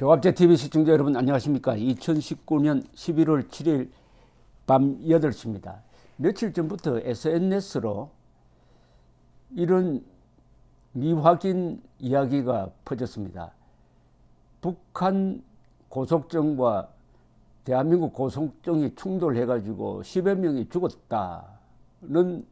조갑제TV 시청자 여러분 안녕하십니까. 2019년 11월 7일 밤 8시입니다. 며칠 전부터 SNS로 이런 미확인 이야기가 퍼졌습니다. 북한 고속정과 대한민국 고속정이 충돌해가지고 10여 명이 죽었다는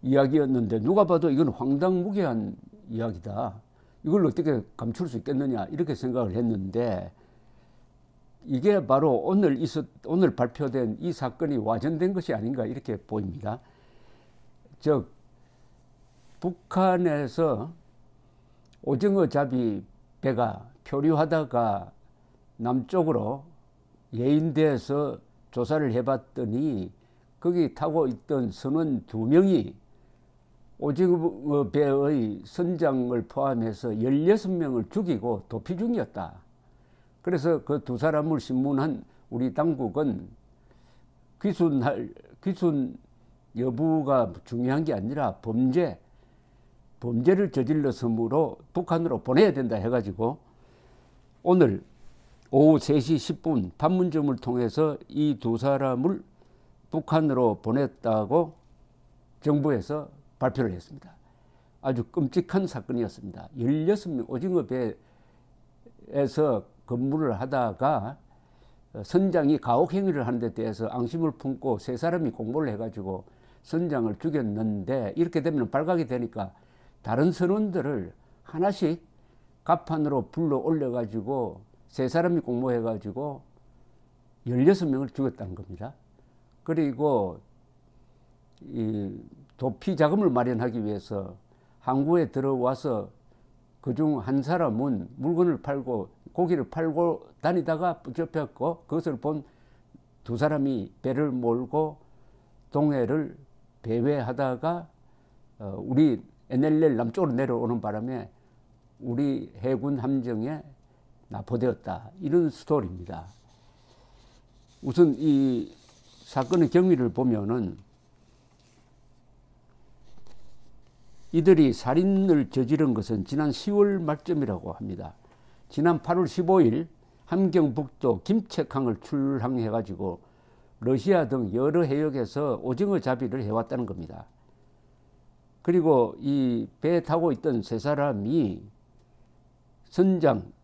이야기였는데, 누가 봐도 이건 황당무계한 이야기다. 이걸 어떻게 감출 수 있겠느냐 이렇게 생각을 했는데, 이게 바로 오늘 발표된 이 사건이 와전된 것이 아닌가 이렇게 보입니다. 즉, 북한에서 오징어 잡이 배가 표류하다가 남쪽으로 예인대에서 조사를 해봤더니 거기 타고 있던 선원 2명이 오징어 배의 선장을 포함해서 16명을 죽이고 도피 중이었다. 그래서 그 두 사람을 신문한 우리 당국은 귀순 여부가 중요한 게 아니라 범죄를 저질렀으므로 북한으로 보내야 된다 해가지고 오늘 오후 3시 10분 판문점을 통해서 이 두 사람을 북한으로 보냈다고 정부에서 발표를 했습니다. 아주 끔찍한 사건이었습니다. 16명 오징어 배에서 근무를 하다가 선장이 가혹행위를 하는 데 대해서 앙심을 품고 3사람이 공모를 해가지고 선장을 죽였는데, 이렇게 되면 발각이 되니까 다른 선원들을 하나씩 갑판으로 불러 올려가지고 3사람이 공모해가지고 16명을 죽였다는 겁니다. 그리고 이 도피 자금을 마련하기 위해서 항구에 들어와서 그중 한 사람은 물건을 팔고 고기를 팔고 다니다가 붙잡혔고, 그것을 본 두 사람이 배를 몰고 동해를 배회하다가 우리 NLL 남쪽으로 내려오는 바람에 우리 해군 함정에 납포되었다. 이런 스토리입니다. 우선 이 사건의 경위를 보면은, 이들이 살인을 저지른 것은 지난 10월 말쯤이라고 합니다. 지난 8월 15일 함경북도 김책항을 출항해가지고 러시아 등 여러 해역에서 오징어 잡이를 해왔다는 겁니다. 그리고 이 배에 타고 있던 3사람이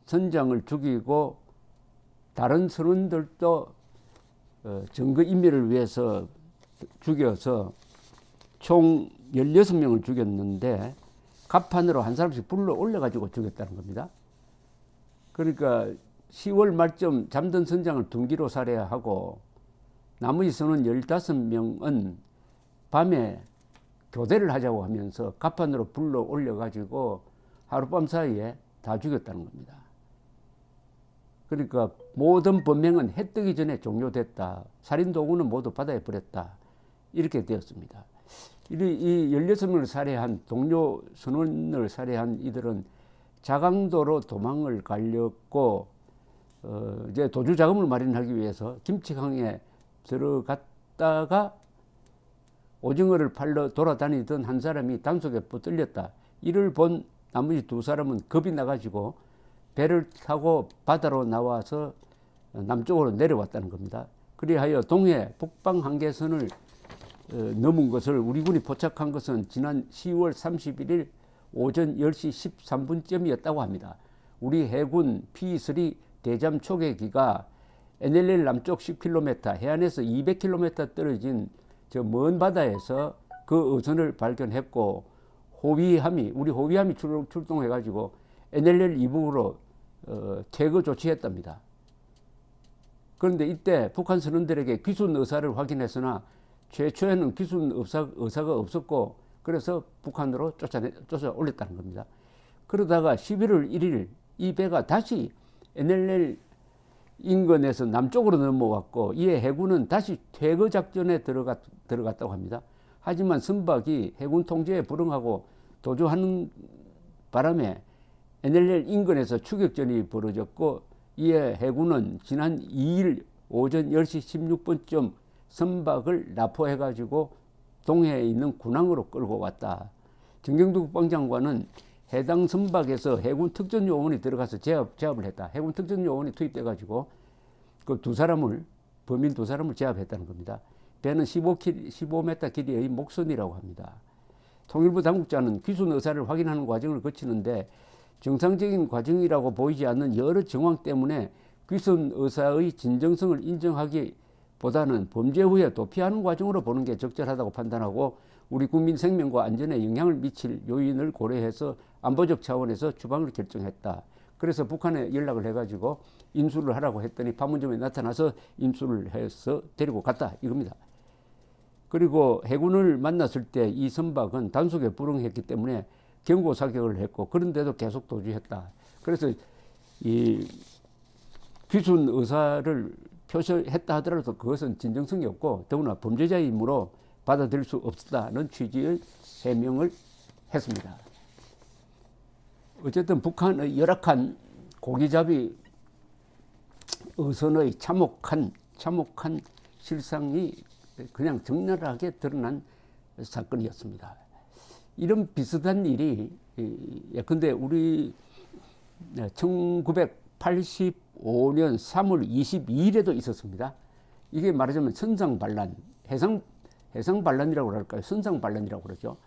선장을 죽이고 다른 선원들도 증거인멸을 위해서 죽여서 총 16명을 죽였는데 갑판으로 한 사람씩 불러 올려가지고 죽였다는 겁니다. 그러니까 10월 말쯤 잠든 선장을 둔기로 살해하고 나머지 선원 15명은 밤에 교대를 하자고 하면서 갑판으로 불러 올려가지고 하룻밤 사이에 다 죽였다는 겁니다. 그러니까 모든 범행은 해 뜨기 전에 종료됐다. 살인 도구는 모두 바다에 버렸다. 이렇게 되었습니다. 이 16명을 살해한 동료 선원을 살해한 이들은 자강도로 도망을 가렸고, 이제 도주 자금을 마련하기 위해서 김책항에 들어갔다가 오징어를 팔러 돌아다니던 한 사람이 단속에 붙들렸다. 이를 본 나머지 2사람은 겁이 나가지고 배를 타고 바다로 나와서 남쪽으로 내려왔다는 겁니다. 그리하여 동해 북방 한계선을 넘은 것을 우리 군이 포착한 것은 지난 10월 31일 오전 10시 13분쯤이었다고 합니다. 우리 해군 P3 대잠 초계기가 NLL 남쪽 10km, 해안에서 200km 떨어진 저 먼 바다에서 그 어선을 발견했고, 우리 호위함이 출동해가지고 NLL 이북으로 퇴거 조치했답니다. 그런데 이때 북한 선원들에게 귀순 의사를 확인했으나 최초에는 귀순 의사가 없었고, 그래서 북한으로 쫓아 올렸다는 겁니다. 그러다가 11월 1일 이 배가 다시 NLL 인근에서 남쪽으로 넘어왔고, 이에 해군은 다시 퇴거 작전에 들어갔다고 합니다. 하지만 선박이 해군 통제에 불응하고 도주하는 바람에 NLL 인근에서 추격전이 벌어졌고, 이에 해군은 지난 2일 오전 10시 16분쯤 선박을 납포해가지고 동해에 있는 군항으로 끌고 왔다. 정경두 국방장관은 해당 선박에서 해군 특전 요원이 들어가서 제압을 했다. 해군 특전 요원이 투입돼 가지고 그 범인 두 사람을 제압했다는 겁니다. 배는 15m 길이의 목선이라고 합니다. 통일부 당국자는 귀순 의사를 확인하는 과정을 거치는데 정상적인 과정이라고 보이지 않는 여러 정황 때문에 귀순 의사의 진정성을 인정하기보다는 범죄 후에 도피하는 과정으로 보는 게 적절하다고 판단하고 우리 국민 생명과 안전에 영향을 미칠 요인을 고려해서 안보적 차원에서 추방을 결정했다. 그래서 북한에 연락을 해가지고 인수를 하라고 했더니 판문점에 나타나서 인수를 해서 데리고 갔다 이겁니다. 그리고 해군을 만났을 때 이 선박은 단속에 불응했기 때문에 경고 사격을 했고 그런데도 계속 도주했다. 그래서 이 귀순 의사를 표시했다 하더라도 그것은 진정성이 없고 더구나 범죄자의 임무로 받아들일 수 없다는 취지의 해명을 했습니다. 어쨌든 북한의 열악한 고기잡이 어선의 참혹한 실상이 그냥 적나라하게 드러난 사건이었습니다. 이런 비슷한 일이 예컨대 우리 1985년 3월 22일에도 있었습니다. 이게 말하자면 선상반란, 해상반란이라고 할까요? 선상반란이라고 그러죠.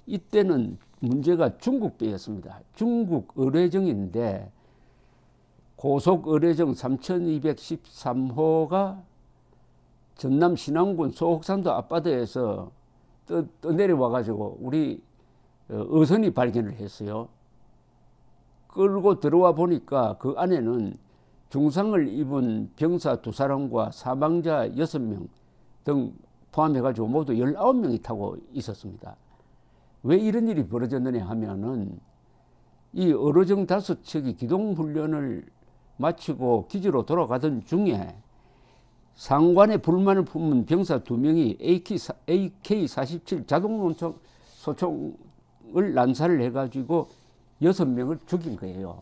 이때는 문제가 중국 배였습니다. 중국 의뢰정인데 고속 의뢰정 3213호가 전남 신안군 소옥산도 앞바다에서 떠내려와 가지고 우리 어선이 발견을 했어요. 끌고 들어와 보니까 그 안에는 중상을 입은 병사 2사람과 사망자 6명 등 포함해 가지고 모두 19명이 타고 있었습니다. 왜 이런 일이 벌어졌느냐 하면은 이 의료정 5척이 기동훈련을 마치고 기지로 돌아가던 중에 상관에 불만을 품은 병사 2명이 AK-47 자동 소총을 난사를 해가지고 6명을 죽인 거예요.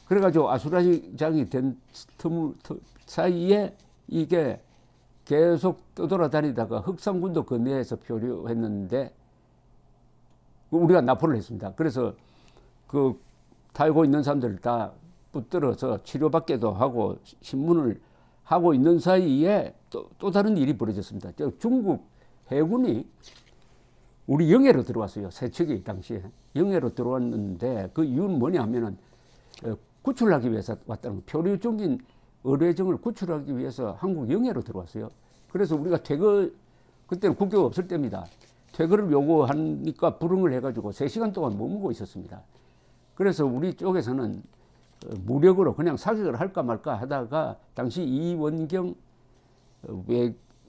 그래가지고 아수라장이 된 사이에 이게 계속 떠돌아다니다가 흑산군도 그 내에서 표류했는데 우리가 납포를 했습니다. 그래서 그 타고 있는 사람들 다 붙들어서 치료받기도 하고 신문을 하고 있는 사이에 또 다른 일이 벌어졌습니다. 중국 해군이 우리 영해로 들어왔어요. 세척이 당시에 영해로 들어왔는데 그 이유는 뭐냐 하면은 구출하기 위해서 왔다는 거예요. 표류 중인 의뢰정을 구출하기 위해서 한국 영해로 들어왔어요. 그래서 우리가 그때는 국교가 없을 때입니다. 퇴거를 요구하니까 불응을 해가지고 3시간 동안 머무고 있었습니다. 그래서 우리 쪽에서는 무력으로 그냥 사격을 할까 말까 하다가 당시 이원경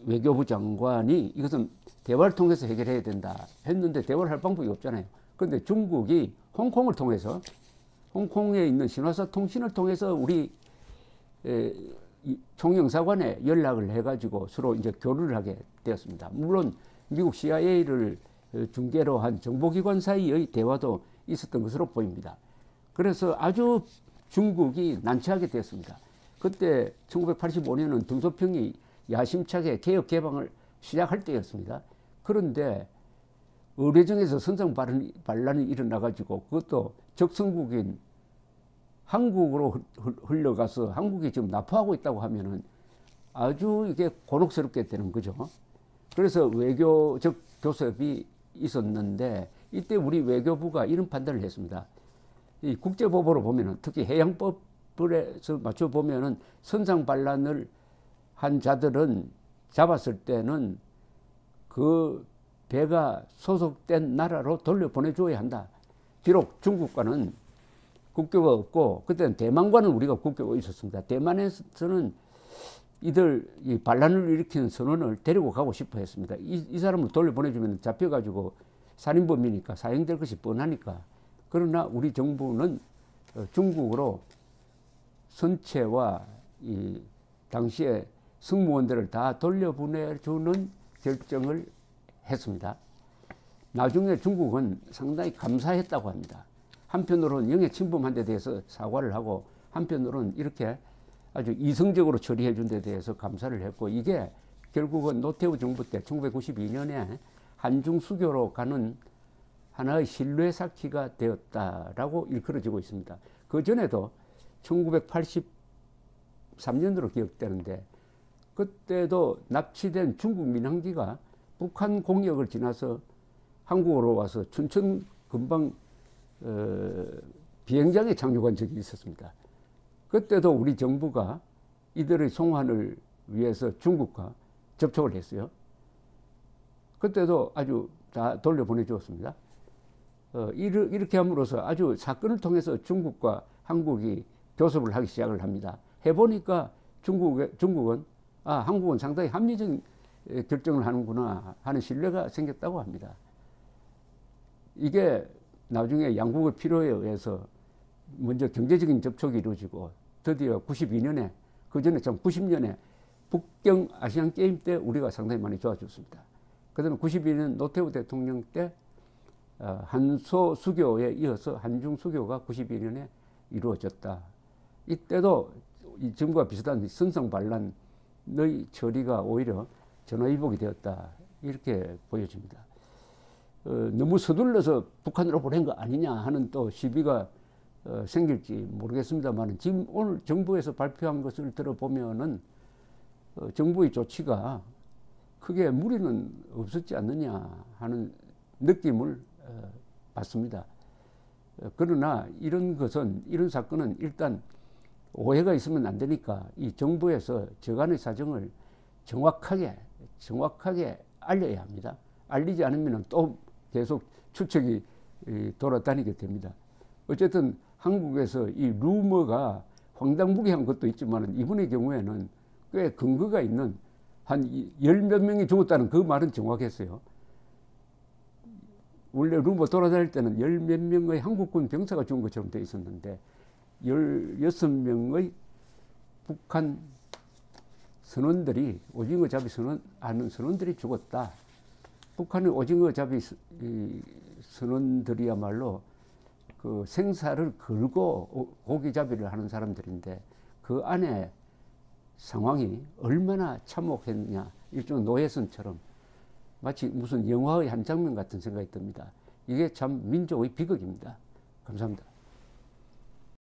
외교부 장관이 이것은 대화를 통해서 해결해야 된다 했는데 대화를 할 방법이 없잖아요. 그런데 중국이 홍콩을 통해서 홍콩에 있는 신화사 통신을 통해서 우리 총영사관에 연락을 해가지고 서로 이제 교류를 하게 되었습니다. 물론 미국 CIA를 중개로 한 정보기관 사이의 대화도 있었던 것으로 보입니다. 그래서 아주 중국이 난처하게 되었습니다. 그때 1985년은 등소평이 야심차게 개혁 개방을 시작할 때였습니다. 그런데 의뢰정에서 선상 반란이 일어나가지고 그것도 적성국인 한국으로 흘러가서 한국이 지금 납포하고 있다고 하면은 아주 이게 곤혹스럽게 되는 거죠. 그래서 외교적 교섭이 있었는데 이때 우리 외교부가 이런 판단을 했습니다. 이 국제법으로 보면은 특히 해양법에서 맞춰 보면은 선상 반란을 한 자들은 잡았을 때는 그 배가 소속된 나라로 돌려보내줘야 한다. 비록 중국과는 국교가 없고 그때는 대만과는 우리가 국교가 있었습니다. 대만에서는 이들 이 반란을 일으키는 선원을 데리고 가고 싶어 했습니다. 이 사람을 돌려보내주면 잡혀가지고 살인범이니까 사형될 것이 뻔하니까. 그러나 우리 정부는 중국으로 선체와 이 당시에 승무원들을 다 돌려보내주는 결정을 했습니다. 나중에 중국은 상당히 감사했다고 합니다. 한편으로는 영해 침범한 데 대해서 사과를 하고 한편으로는 이렇게 아주 이성적으로 처리해 준 데 대해서 감사를 했고 이게 결국은 노태우 정부 때 1992년에 한중 수교로 가는 하나의 신뢰 쌓기가 되었다라고 일컬어지고 있습니다. 그 전에도 1983년으로 기억되는데 그때도 납치된 중국 민항기가 북한 공역을 지나서 한국으로 와서 춘천 근방 비행장에 착륙한 적이 있었습니다. 그때도 우리 정부가 이들의 송환을 위해서 중국과 접촉을 했어요. 그때도 아주 다 돌려보내 주었습니다. 이렇게 함으로써 아주 사건을 통해서 중국과 한국이 교섭을 하기 시작을 합니다. 해보니까 중국은 한국은 상당히 합리적인 결정을 하는구나 하는 신뢰가 생겼다고 합니다. 이게 나중에 양국의 필요에 의해서 먼저 경제적인 접촉이 이루어지고 드디어 92년에 그 전에 참 90년에 북경 아시안 게임 때 우리가 상당히 많이 도와줬습니다. 그다음에 92년 노태우 대통령 때 한소 수교에 이어서 한중 수교가 92년에 이루어졌다. 이때도 지금과 비슷한 선성 반란의 처리가 오히려 전화위복이 되었다. 이렇게 보여집니다. 너무 서둘러서 북한으로 보낸 거 아니냐 하는 또 시비가 생길지 모르겠습니다만 지금 오늘 정부에서 발표한 것을 들어보면은 정부의 조치가 크게 무리는 없었지 않느냐 하는 느낌을 받습니다. 그러나 이런 사건은 일단 오해가 있으면 안 되니까 이 정부에서 저간의 사정을 정확하게 알려야 합니다. 알리지 않으면 또 계속 추측이 돌아다니게 됩니다. 어쨌든 한국에서 이 루머가 황당무계한 것도 있지만 이분의 경우에는 꽤 근거가 있는 한 10몇 명이 죽었다는 그 말은 정확했어요. 원래 루머 돌아다닐 때는 10몇 명의 한국군 병사가 죽은 것처럼 되어 있었는데 16명의 북한 선원들이 오징어 잡이 하는 선원들이 죽었다. 북한의 오징어 잡이 선원들이야말로 그 생사를 걸고 고기 잡이를 하는 사람들인데 그 안에 상황이 얼마나 참혹했냐. 일종의 노예선처럼 마치 무슨 영화의 한 장면 같은 생각이 듭니다. 이게 참 민족의 비극입니다. 감사합니다.